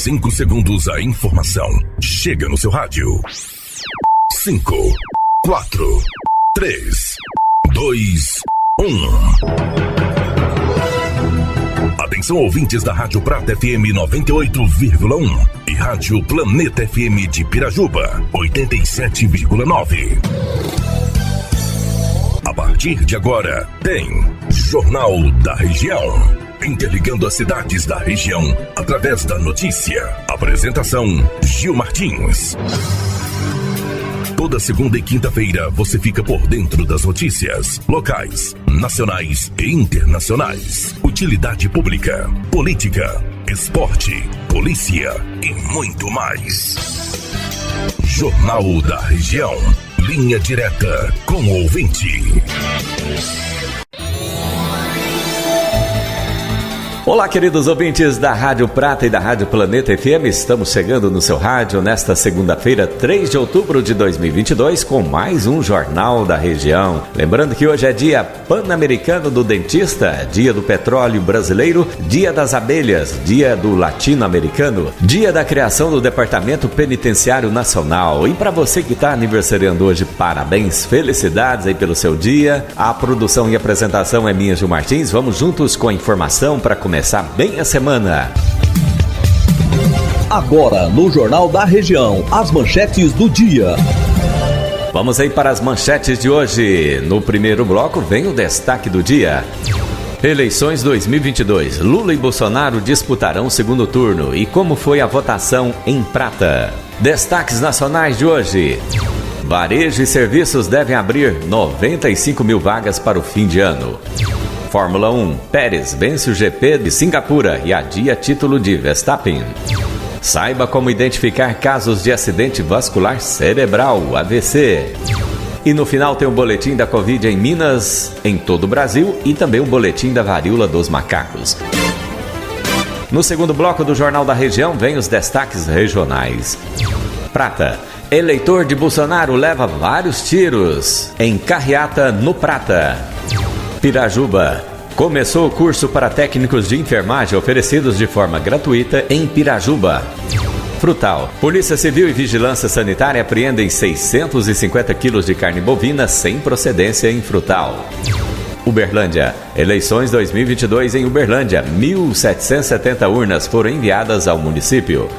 5 segundos a informação chega no seu rádio. 5, 4, 3, 2, 1. Atenção, ouvintes da Rádio Prata FM 98,1 e Rádio Planeta FM de Pirajuba 87,9. A partir de agora, tem Jornal da Região. Interligando as cidades da região através da notícia. Apresentação: Gil Martins. Toda segunda e quinta-feira você fica por dentro das notícias locais, nacionais e internacionais. Utilidade pública, política, esporte, polícia e muito mais. Jornal da Região. Linha direta com o ouvinte. Olá, queridos ouvintes da Rádio Prata e da Rádio Planeta FM, estamos chegando no seu rádio nesta segunda-feira, 3 de outubro de 2022, com mais um Jornal da Região. Lembrando que hoje é dia pan-americano do dentista, dia do petróleo brasileiro, dia das abelhas, dia do latino-americano, dia da criação do Departamento Penitenciário Nacional. E para você que está aniversariando hoje, parabéns, felicidades aí pelo seu dia. A produção e apresentação é minha, Gil Martins. Vamos juntos com a informação para começar bem a semana. Agora no Jornal da Região, as manchetes do dia. Vamos aí para as manchetes de hoje. No primeiro bloco vem o destaque do dia. Eleições 2022. Lula e Bolsonaro disputarão o segundo turno. E como foi a votação em Prata? Destaques nacionais de hoje. Varejo e serviços devem abrir 95 mil vagas para o fim de ano. Fórmula 1, Pérez vence o GP de Singapura e adia título de Verstappen. Saiba como identificar casos de acidente vascular cerebral, AVC. E no final tem o boletim da Covid em Minas, em todo o Brasil, e também o boletim da varíola dos macacos. No segundo bloco do Jornal da Região vem os destaques regionais. Prata. Eleitor de Bolsonaro leva vários tiros em carreata no Prata. Pirajuba. Começou o curso para técnicos de enfermagem oferecidos de forma gratuita em Pirajuba. Frutal. Polícia Civil e Vigilância Sanitária apreendem 650 quilos de carne bovina sem procedência em Frutal. Uberlândia. Eleições 2022 em Uberlândia. 1.770 urnas foram enviadas ao município.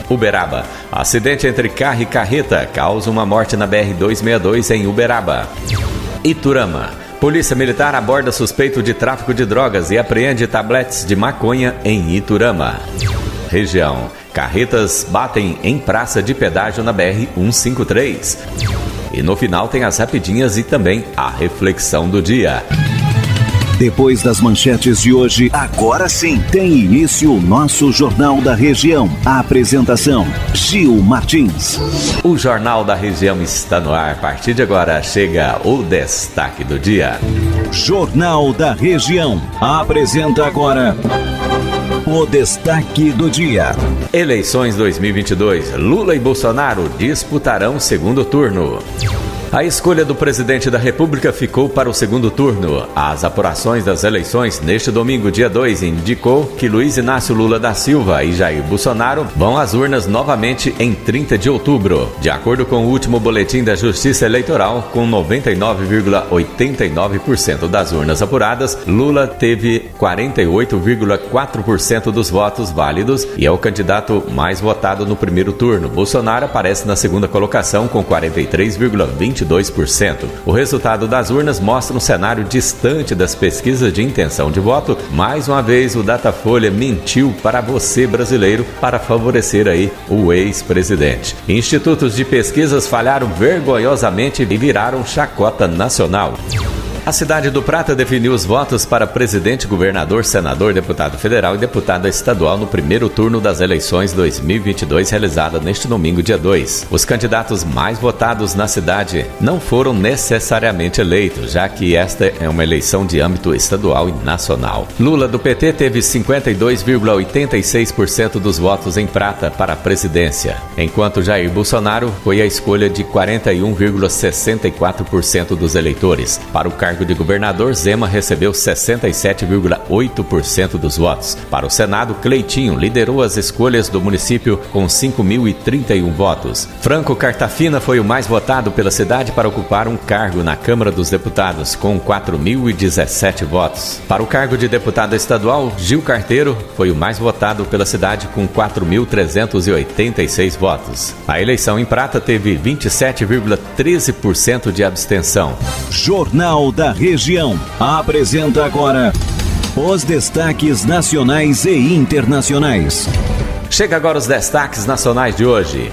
Uberaba. Acidente entre carro e carreta causa uma morte na BR-262 em Uberaba. Iturama. Polícia Militar aborda suspeito de tráfico de drogas e apreende tabletes de maconha em Iturama. Região. Carretas batem em praça de pedágio na BR-153. E no final tem as rapidinhas e também a reflexão do dia. Depois das manchetes de hoje, agora sim, tem início o nosso Jornal da Região. A apresentação, Gil Martins. O Jornal da Região está no ar. A partir de agora chega o destaque do dia. Jornal da Região. Apresenta agora o destaque do dia. Eleições 2022. Lula e Bolsonaro disputarão segundo turno. A escolha do presidente da República ficou para o segundo turno. As apurações das eleições neste domingo, dia 2, indicou que Luiz Inácio Lula da Silva e Jair Bolsonaro vão às urnas novamente em 30 de outubro. De acordo com o último boletim da Justiça Eleitoral, com 99,89% das urnas apuradas, Lula teve 48,4% dos votos válidos e é o candidato mais votado no primeiro turno. Bolsonaro aparece na segunda colocação com 43,22%. O resultado das urnas mostra um cenário distante das pesquisas de intenção de voto. Mais uma vez, o Datafolha mentiu para você, brasileiro, para favorecer aí o ex-presidente. Institutos de pesquisas falharam vergonhosamente e viraram chacota nacional. A cidade do Prata definiu os votos para presidente, governador, senador, deputado federal e deputada estadual no primeiro turno das eleições 2022 realizada neste domingo, dia 2. Os candidatos mais votados na cidade não foram necessariamente eleitos, já que esta é uma eleição de âmbito estadual e nacional. Lula, do PT, teve 52,86% dos votos em Prata para a presidência, enquanto Jair Bolsonaro foi a escolha de 41,64% dos eleitores para o cargo cargo de governador, Zema recebeu 67,8% dos votos. Para o Senado, Cleitinho liderou as escolhas do município com 5.031 votos. Franco Cartafina foi o mais votado pela cidade para ocupar um cargo na Câmara dos Deputados, com 4.017 votos. Para o cargo de deputado estadual, Gil Carteiro foi o mais votado pela cidade, com 4.386 votos. A eleição em Prata teve 27,13% de abstenção. Jornal da Região apresenta agora os destaques nacionais e internacionais. Chega agora os destaques nacionais de hoje.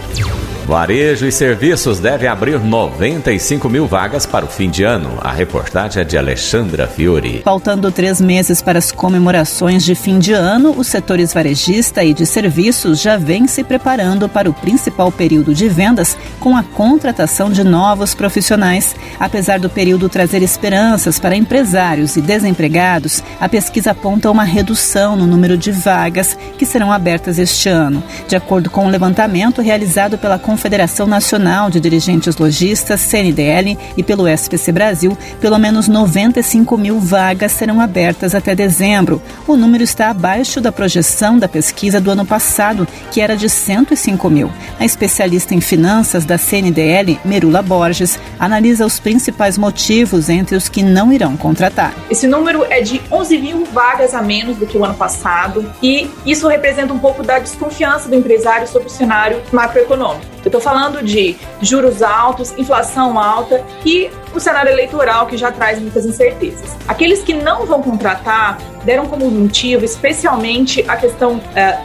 Varejo e serviços devem abrir 95 mil vagas para o fim de ano. A reportagem é de Alexandra Fiori. Faltando 3 meses para as comemorações de fim de ano, os setores varejista e de serviços já vêm se preparando para o principal período de vendas com a contratação de novos profissionais. Apesar do período trazer esperanças para empresários e desempregados, a pesquisa aponta uma redução no número de vagas que serão abertas este ano. De acordo com o levantamento realizado pela Confederação Nacional de Dirigentes Lojistas, CNDL, e pelo SPC Brasil, pelo menos 95 mil vagas serão abertas até dezembro. O número está abaixo da projeção da pesquisa do ano passado, que era de 105 mil. A especialista em finanças da CNDL, Merula Borges, analisa os principais motivos entre os que não irão contratar. Esse número é de 11 mil vagas a menos do que o ano passado, e isso representa um pouco da desconfiança do empresário sobre o cenário macroeconômico. Eu estou falando de juros altos, inflação alta e o cenário eleitoral, que já traz muitas incertezas. Aqueles que não vão contratar deram como motivo especialmente a questão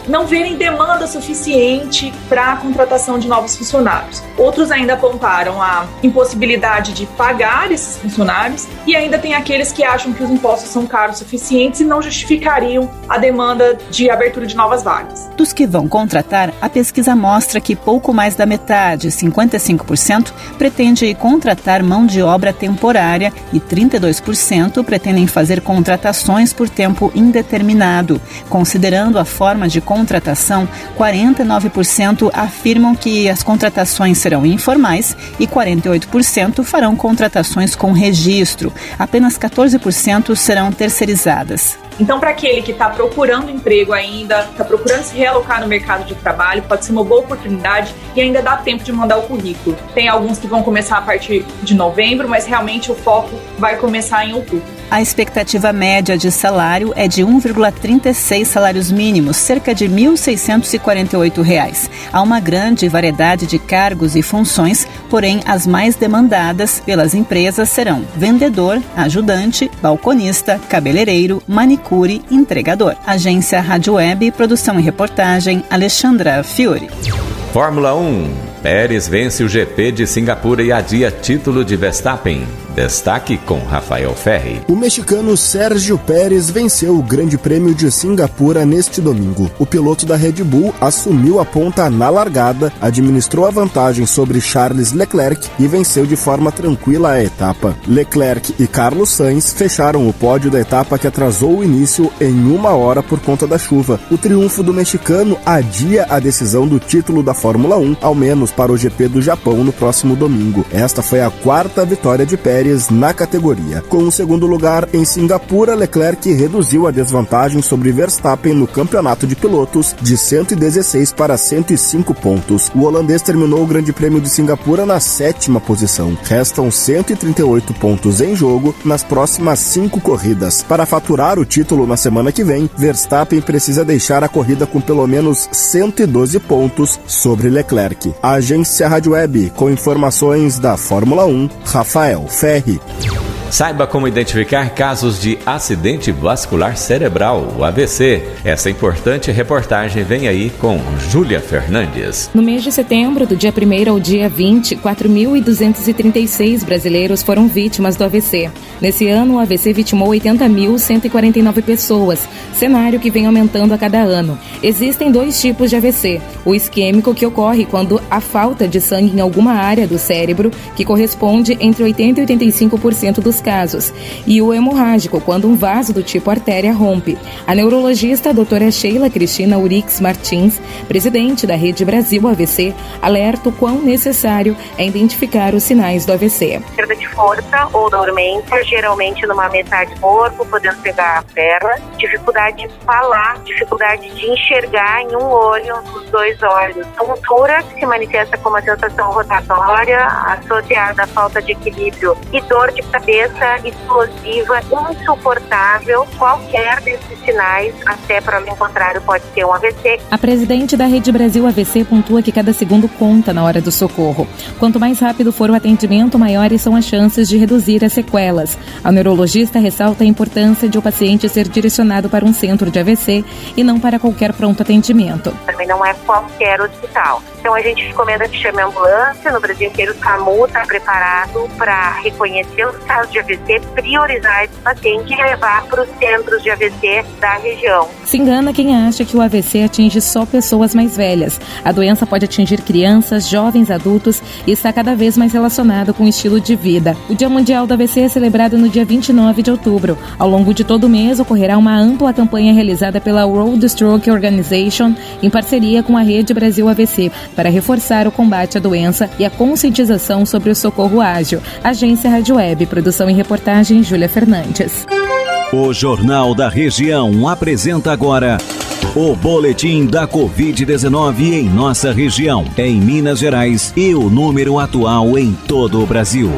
não verem demanda suficiente para a contratação de novos funcionários. Outros ainda apontaram a impossibilidade de pagar esses funcionários, e ainda tem aqueles que acham que os impostos são caros o suficientes e não justificariam a demanda de abertura de novas vagas. Dos que vão contratar, a pesquisa mostra que pouco mais da metade, 55%, pretende contratar mão de obra temporária e 32% pretendem fazer contratações por tempo indeterminado. Considerando a forma de contratação, 49% afirmam que as contratações serão informais e 48% farão contratações com registro. Apenas 14% serão terceirizadas. Então, para aquele que está procurando emprego ainda, está procurando se realocar no mercado de trabalho, pode ser uma boa oportunidade e ainda dá tempo de mandar o currículo. Tem alguns que vão começar a partir de novembro, mas realmente o foco vai começar em outubro. A expectativa média de salário é de 1,36 salários mínimos, cerca de R$ 1.648. Há uma grande variedade de cargos e funções, porém as mais demandadas pelas empresas serão vendedor, ajudante, balconista, cabeleireiro, manicure, entregador. Agência Rádio Web, produção e reportagem, Alexandra Fiori. Fórmula 1. Pérez vence o GP de Singapura e adia título de Verstappen. Destaque com Rafael Ferri. O mexicano Sérgio Pérez venceu o Grande Prêmio de Singapura neste domingo. O piloto da Red Bull assumiu a ponta na largada, administrou a vantagem sobre Charles Leclerc e venceu de forma tranquila a etapa. Leclerc e Carlos Sainz fecharam o pódio da etapa, que atrasou o início em 1 hora por conta da chuva. O triunfo do mexicano adia a decisão do título da Fórmula 1, ao menos para o GP do Japão no próximo domingo. Esta foi a 4ª vitória de Pérez na categoria. Com o segundo lugar em Singapura, Leclerc reduziu a desvantagem sobre Verstappen no campeonato de pilotos de 116 para 105 pontos. O holandês terminou o Grande Prêmio de Singapura na 7ª posição. Restam 138 pontos em jogo nas próximas 5 corridas. Para faturar o título na semana que vem, Verstappen precisa deixar a corrida com pelo menos 112 pontos sobre Leclerc. A Agência Rádio Web, com informações da Fórmula 1, Rafael Ferri. Saiba como identificar casos de acidente vascular cerebral, o AVC. Essa importante reportagem vem aí com Júlia Fernandes. No mês de setembro, do dia 1º ao dia 20, 4.236 brasileiros foram vítimas do AVC. Nesse ano, o AVC vitimou 80.149 pessoas, cenário que vem aumentando a cada ano. Existem 2 tipos de AVC. O isquêmico, que ocorre quando há falta de sangue em alguma área do cérebro, que corresponde entre 80% e 85% do dos casos, e o hemorrágico, quando um vaso do tipo artéria rompe. A neurologista a doutora Sheila Cristina Urix Martins, presidente da Rede Brasil AVC, alerta o quão necessário é identificar os sinais do AVC. Perda de força ou dormência, geralmente numa metade do corpo, podendo pegar a perna, dificuldade de falar, dificuldade de enxergar em um olho, os dois olhos. Tontura, que se manifesta como uma sensação rotatória, associada à falta de equilíbrio, e dor de cabeça explosiva, insuportável. Qualquer desses sinais, até prova em contrário, pode ser um AVC. A presidente da Rede Brasil AVC pontua que cada segundo conta na hora do socorro. Quanto mais rápido for o atendimento, maiores são as chances de reduzir as sequelas. A neurologista ressalta a importância de o paciente ser direcionado para um centro de AVC e não para qualquer pronto atendimento. Também não é qualquer hospital. Então a gente recomenda que chame a ambulância. No Brasil inteiro o SAMU está preparado para reconhecer os casos de AVC, priorizar esse paciente e levar para os centros de AVC da região. Se engana quem acha que o AVC atinge só pessoas mais velhas. A doença pode atingir crianças, jovens, adultos e está cada vez mais relacionado com o estilo de vida. O Dia Mundial do AVC é celebrado no dia 29 de outubro. Ao longo de todo o mês ocorrerá uma ampla campanha realizada pela World Stroke Organization em parceria com a Rede Brasil AVC para reforçar o combate à doença e a conscientização sobre o socorro ágil. Agência Rádio Web, produção e reportagem Júlia Fernandes. O Jornal da Região apresenta agora o boletim da Covid-19 em nossa região, em Minas Gerais, e o número atual em todo o Brasil.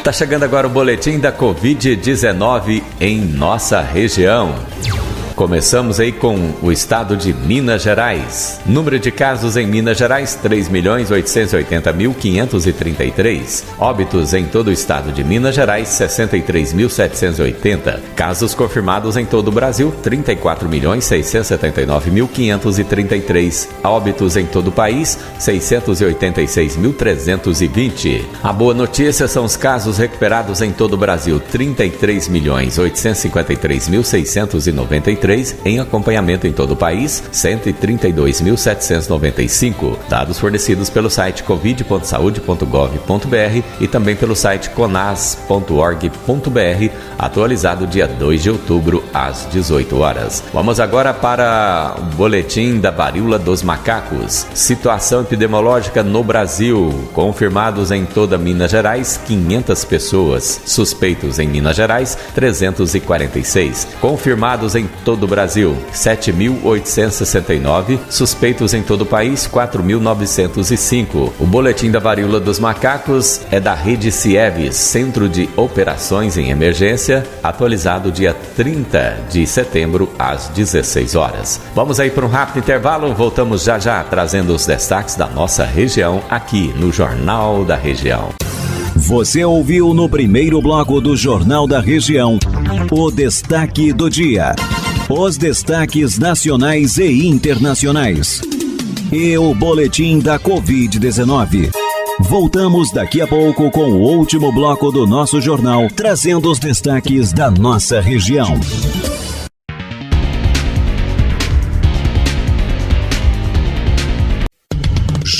Tá chegando agora o boletim da Covid-19 em nossa região. Começamos aí com o estado de Minas Gerais. Número de casos em Minas Gerais, 3.880.533. Óbitos em todo o estado de Minas Gerais, 63.780. Casos confirmados em todo o Brasil, 34.679.533. Óbitos em todo o país, 686.320. A boa notícia são os casos recuperados em todo o Brasil, 33.853.693. Em acompanhamento em todo o país, 132.795. Dados fornecidos pelo site covid.saude.gov.br e também pelo site conas.org.br, atualizado dia 2 de outubro, às 18 horas. Vamos agora para o boletim da varíola dos macacos. Situação epidemiológica no Brasil. Confirmados em toda Minas Gerais, 500 pessoas. Suspeitos em Minas Gerais, 346. Confirmados em todo o Brasil, 7.869, suspeitos em todo o país, 4.905. O boletim da varíola dos macacos é da Rede CIEVES, Centro de Operações em Emergência, atualizado dia 30 de setembro, às 16 horas. Vamos aí para um rápido intervalo, voltamos já já, trazendo os destaques da nossa região, aqui no Jornal da Região. Você ouviu no primeiro bloco do Jornal da Região o destaque do dia. Os destaques nacionais e internacionais. E o boletim da Covid-19. Voltamos daqui a pouco com o último bloco do nosso jornal, trazendo os destaques da nossa região.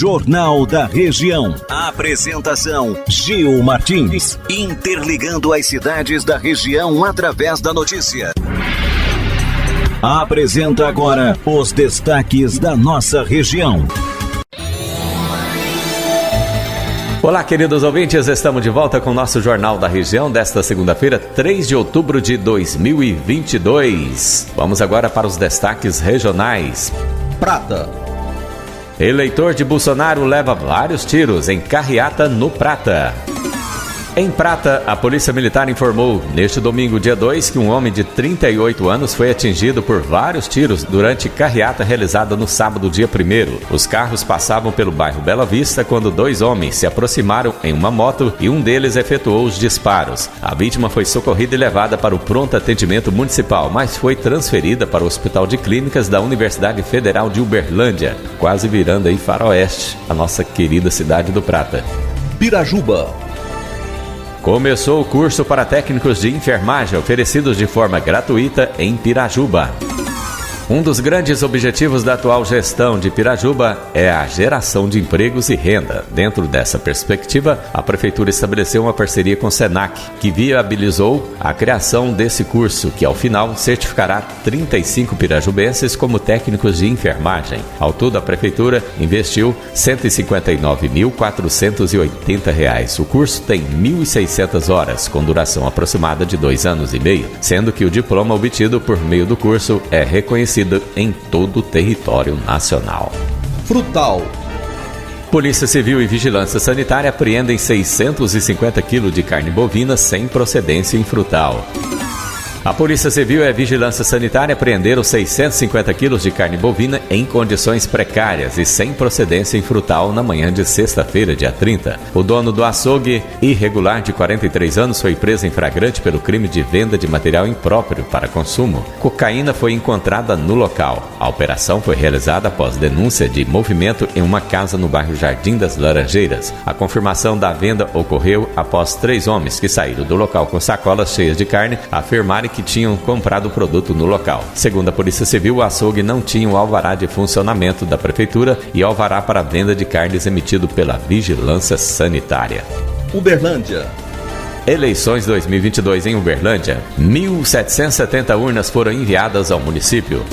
Jornal da Região. Apresentação: Gil Martins. Interligando as cidades da região através da notícia. Apresenta agora os destaques da nossa região. Olá, queridos ouvintes, estamos de volta com o nosso Jornal da Região desta segunda-feira, 3 de outubro de 2022. Vamos agora para os destaques regionais. Prata. Eleitor de Bolsonaro leva vários tiros em carreata no Prata. Em Prata, a Polícia Militar informou, neste domingo, dia 2, que um homem de 38 anos foi atingido por vários tiros durante carreata realizada no sábado, dia 1º. Os carros passavam pelo bairro Bela Vista quando dois homens se aproximaram em uma moto e um deles efetuou os disparos. A vítima foi socorrida e levada para o pronto atendimento municipal, mas foi transferida para o Hospital de Clínicas da Universidade Federal de Uberlândia, quase virando aí faroeste, a nossa querida cidade do Prata. Pirajuba. Começou o curso para técnicos de enfermagem oferecidos de forma gratuita em Pirajuba. Um dos grandes objetivos da atual gestão de Pirajuba é a geração de empregos e renda. Dentro dessa perspectiva, a Prefeitura estabeleceu uma parceria com o Senac, que viabilizou a criação desse curso, que ao final certificará 35 pirajubenses como técnicos de enfermagem. Ao todo, a Prefeitura investiu R$ 159.480. O curso tem 1.600 horas, com duração aproximada de 2 anos e meio, sendo que o diploma obtido por meio do curso é reconhecido em todo o território nacional. Frutal. Polícia Civil e Vigilância Sanitária apreendem 650 quilos de carne bovina sem procedência em Frutal. A Polícia Civil e a Vigilância Sanitária apreenderam 650 quilos de carne bovina em condições precárias e sem procedência em Frutal na manhã de sexta-feira, dia 30. O dono do açougue, irregular de 43 anos, foi preso em flagrante pelo crime de venda de material impróprio para consumo. Cocaína foi encontrada no local. A operação foi realizada após denúncia de movimento em uma casa no bairro Jardim das Laranjeiras. A confirmação da venda ocorreu após 3 homens que saíram do local com sacolas cheias de carne afirmarem que tinham comprado o produto no local. Segundo a Polícia Civil, o açougue não tinha o alvará de funcionamento da Prefeitura e alvará para venda de carnes emitido pela Vigilância Sanitária. Uberlândia. Eleições 2022 em Uberlândia. 1.770 urnas foram enviadas ao município.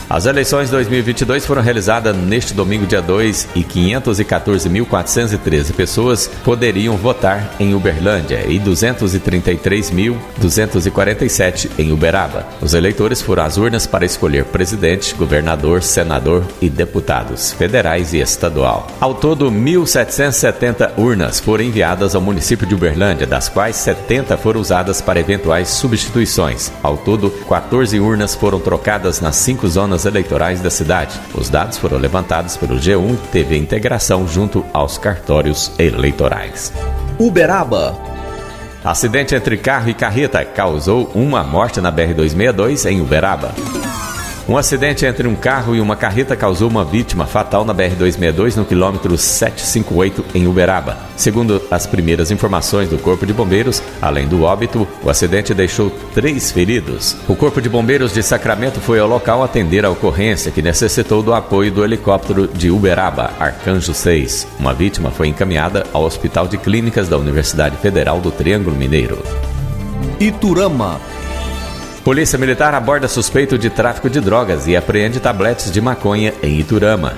As eleições 2022 foram realizadas neste domingo, dia 2, e 514.413 pessoas poderiam votar em Uberlândia e 233.247 em Uberaba. Os eleitores foram às urnas para escolher presidente, governador, senador e deputados federais e estadual. Ao todo, 1.770 urnas foram enviadas ao município de Uberlândia, das quais 70 foram usadas para eventuais substituições. Ao todo, 14 urnas foram trocadas nas 5 zonas eleitorais da cidade. Os dados foram levantados pelo G1 e teve integração junto aos cartórios eleitorais. Uberaba. Acidente entre carro e carreta causou uma morte na BR-262 em Uberaba. Um acidente entre um carro e uma carreta causou uma vítima fatal na BR-262 no quilômetro 758 em Uberaba. Segundo as primeiras informações do Corpo de Bombeiros, além do óbito, o acidente deixou 3 feridos. O Corpo de Bombeiros de Sacramento foi ao local atender a ocorrência, que necessitou do apoio do helicóptero de Uberaba, Arcanjo 6. Uma vítima foi encaminhada ao Hospital de Clínicas da Universidade Federal do Triângulo Mineiro. Iturama. Polícia Militar aborda suspeito de tráfico de drogas e apreende tabletes de maconha em Iturama.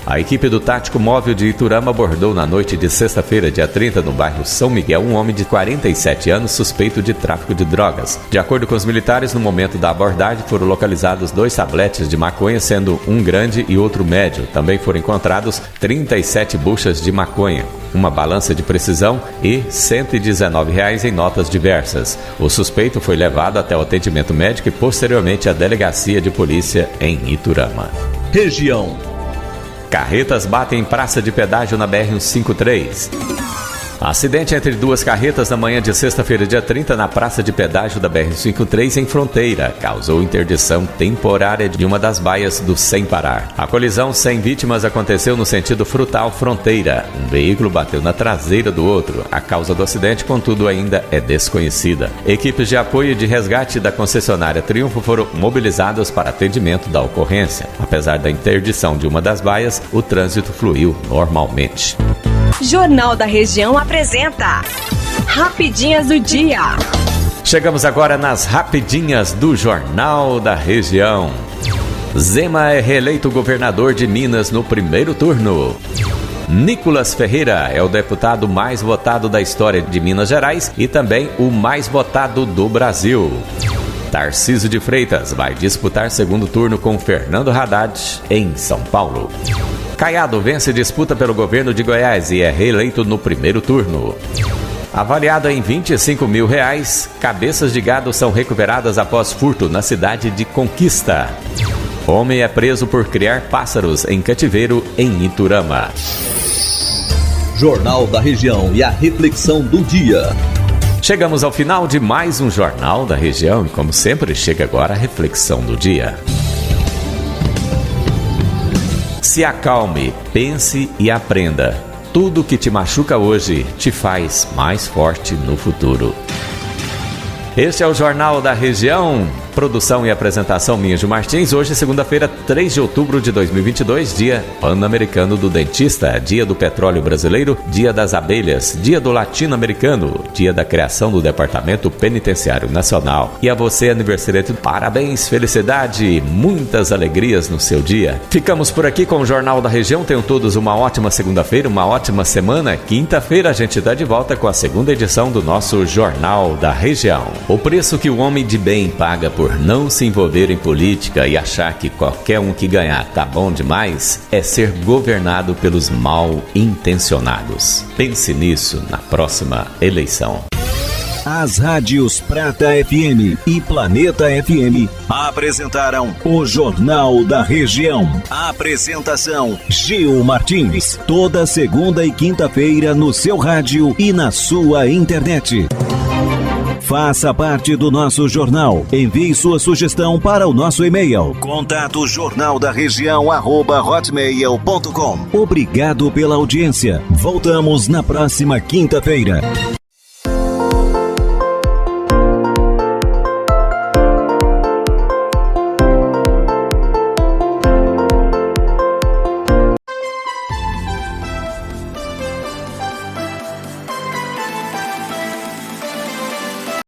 A equipe do Tático Móvel de Iturama abordou na noite de sexta-feira, dia 30, no bairro São Miguel, um homem de 47 anos suspeito de tráfico de drogas. De acordo com os militares, no momento da abordagem foram localizados 2 tabletes de maconha, sendo um grande e outro médio. Também foram encontrados 37 buchas de maconha, uma balança de precisão e R$ 119 em notas diversas. O suspeito foi levado até o atendimento médico e posteriormente à delegacia de polícia em Iturama. Região. Carretas batem em praça de pedágio na BR-153. Acidente entre 2 carretas na manhã de sexta-feira, dia 30, na praça de pedágio da BR-153 em Fronteira, causou interdição temporária de uma das baias do Sem Parar. A colisão sem vítimas aconteceu no sentido Frutal-Fronteira. Um veículo bateu na traseira do outro. A causa do acidente, contudo, ainda é desconhecida. Equipes de apoio e de resgate da concessionária Triunfo foram mobilizadas para atendimento da ocorrência. Apesar da interdição de uma das baias, o trânsito fluiu normalmente. Jornal da Região apresenta Rapidinhas do Dia. Chegamos agora nas Rapidinhas do Jornal da Região. Zema é reeleito governador de Minas no primeiro turno. Nicolas Ferreira é o deputado mais votado da história de Minas Gerais e também o mais votado do Brasil. Tarcísio de Freitas vai disputar segundo turno com Fernando Haddad em São Paulo. Caiado vence disputa pelo governo de Goiás e é reeleito no primeiro turno. Avaliado em R$25 mil, cabeças de gado são recuperadas após furto na cidade de Conquista. Homem é preso por criar pássaros em cativeiro em Iturama. Jornal da Região e a reflexão do dia. Chegamos ao final de mais um Jornal da Região e, como sempre, chega agora a reflexão do dia. Se acalme, pense e aprenda. Tudo que te machuca hoje te faz mais forte no futuro. Este é o Jornal da Região. Produção e apresentação minha, Gil Martins. Hoje, segunda-feira, 3 de outubro de 2022, dia Pan-Americano do Dentista, dia do Petróleo Brasileiro, dia das Abelhas, dia do Latino-Americano, dia da criação do Departamento Penitenciário Nacional. E a você, aniversariante, parabéns, felicidade, muitas alegrias no seu dia. Ficamos por aqui com o Jornal da Região. Tenham todos uma ótima segunda-feira, uma ótima semana. Quinta-feira a gente está de volta com a segunda edição do nosso Jornal da Região. O preço que o homem de bem paga por não se envolver em política e achar que qualquer um que ganhar tá bom demais é ser governado pelos mal intencionados. Pense nisso na próxima eleição. As rádios Prata FM e Planeta FM apresentaram o Jornal da Região. Apresentação Gil Martins. Toda segunda e quinta-feira no seu rádio e na sua internet. Faça parte do nosso jornal. Envie sua sugestão para o nosso e-mail. Contato jornaldaregião@hotmail.com. Obrigado pela audiência. Voltamos na próxima quinta-feira.